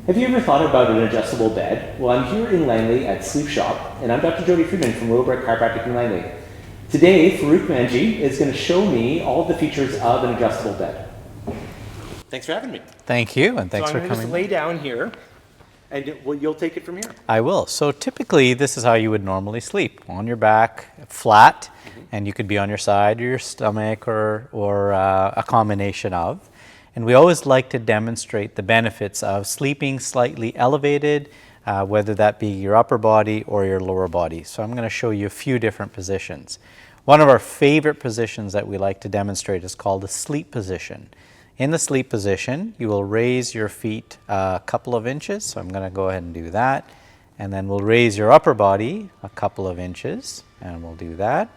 Have you ever thought about an adjustable bed? Well, I'm here in Langley at Sleep Shop, and I'm Dr. Jody Freedman from Willowbrook Chiropractic in Langley. Today, Farouk Manji is going to show me all the features of an adjustable bed. Thanks for having me. Thank you, and thanks so for I'm coming. Just lay down here, and you'll take it from here. I will. So typically, this is how you would normally sleep: on your back, flat, and you could be on your side or your stomach, or a combination of. And we always like to demonstrate the benefits of sleeping slightly elevated, whether that be your upper body or your lower body. So I'm going to show you a few different positions. One of our favorite positions that we like to demonstrate is called the sleep position. In the sleep position, you will raise your feet a couple of inches. So I'm going to go ahead and do that. And then we'll raise your upper body a couple of inches, and we'll do that.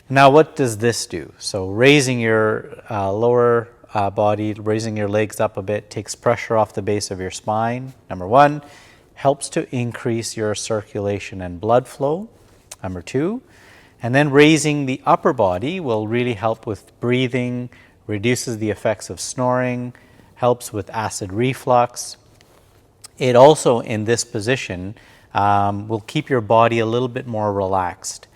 Now, what does this do? So raising your lower body, raising your legs up a bit, takes pressure off the base of your spine. Number one, helps to increase your circulation and blood flow. Number two, and then raising the upper body will really help with breathing, reduces the effects of snoring, helps with acid reflux. It also, in this position, will keep your body a little bit more relaxed.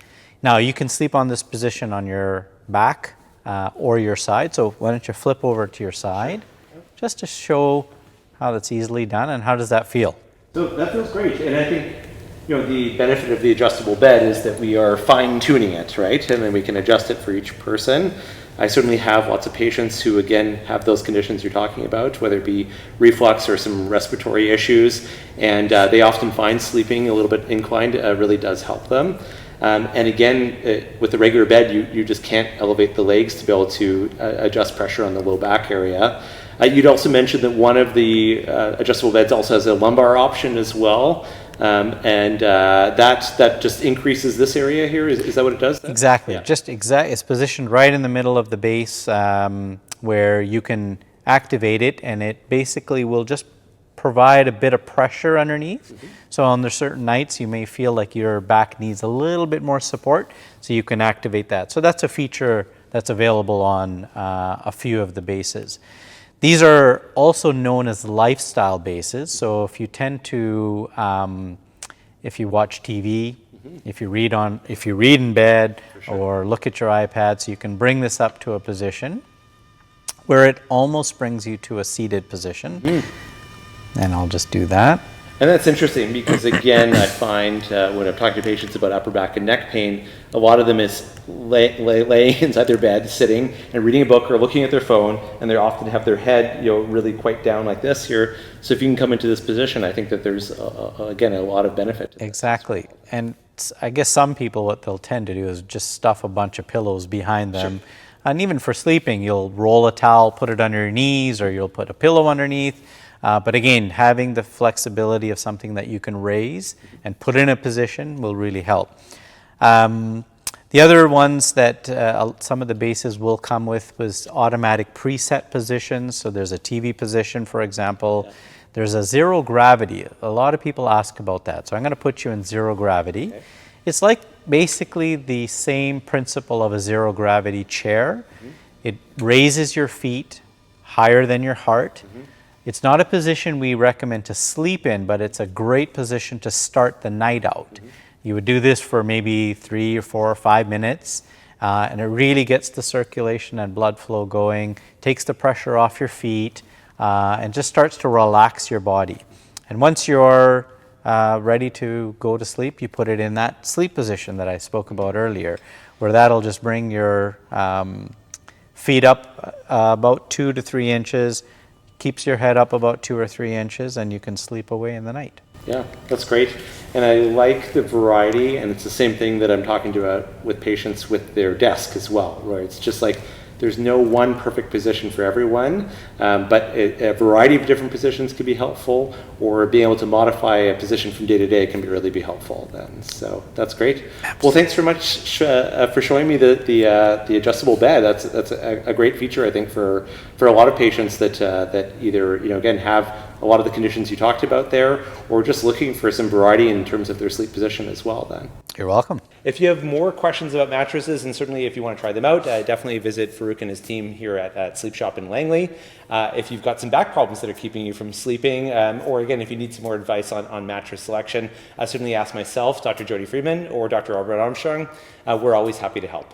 Now, you can sleep on this position on your back or your side. So why don't you flip over to your side, just to show how that's easily done, and how does that feel? So that feels great, and I think the benefit of the adjustable bed is that we are fine-tuning it, right? And then we can adjust it for each person. I certainly have lots of patients who, again, have those conditions you're talking about, whether it be reflux or some respiratory issues, and they often find sleeping a little bit inclined really does help them. And again, with the regular bed, you just can't elevate the legs to be able to adjust pressure on the low back area. You'd also mentioned that one of the adjustable beds also has a lumbar option as well. And that just increases this area here. Is that what it does then? Exactly. Yeah. It's positioned right in the middle of the base, where you can activate it, and it basically will just provide a bit of pressure underneath. Mm-hmm. So on the certain nights, you may feel like your back needs a little bit more support, so you can activate that. So that's a feature that's available on a few of the bases. These are also known as lifestyle bases. So if you tend to, if you watch TV, if you read in bed, or look at your iPad, so you can bring this up to a position where it almost brings you to a seated position. And I'll just do that. And that's interesting because, again, I find when I'm talking to patients about upper back and neck pain, a lot of them is laying inside their bed, sitting and reading a book or looking at their phone, and they often have their head, really quite down like this here. So if you can come into this position, I think that there's, again, a lot of benefit. Exactly. And I guess some people, what they'll tend to do is just stuff a bunch of pillows behind them. Sure. And even for sleeping, you'll roll a towel, put it under your knees, or you'll put a pillow underneath. But again, having the flexibility of something that you can raise and put in a position will really help. The other ones that some of the bases will come with was automatic preset positions. So there's a TV position, for example. Yeah. There's a zero gravity. A lot of people ask about that. So I'm going to put you in zero gravity. Okay. It's like basically the same principle of a zero gravity chair. Mm-hmm. It raises your feet higher than your heart. Mm-hmm. It's not a position we recommend to sleep in, but it's a great position to start the night out. Mm-hmm. You would do this for maybe 3 or 4 or 5 minutes, and it really gets the circulation and blood flow going, takes the pressure off your feet, and just starts to relax your body. And once you're ready to go to sleep, you put it in that sleep position that I spoke about earlier, where that'll just bring your feet up about 2 to 3 inches, keeps your head up about 2 or 3 inches, and you can sleep away in the night. Yeah, that's great. And I like the variety, and it's the same thing that I'm talking about with patients with their desk as well, where it's just like there's no one perfect position for everyone, but a variety of different positions could be helpful, or being able to modify a position from day to day can really be helpful then. So that's great. Absolutely. Well, thanks very much for showing me the adjustable bed. That's a great feature, I think, for a lot of patients that either again have a lot of the conditions you talked about there, or just looking for some variety in terms of their sleep position as well then. You're welcome. If you have more questions about mattresses, and certainly if you want to try them out, definitely visit Farouk and his team here at Sleep Shop in Langley. If you've got some back problems that are keeping you from sleeping, or again, if you need some more advice on mattress selection, certainly ask myself, Dr. Jody Freedman, or Dr. Robert Armstrong. We're always happy to help.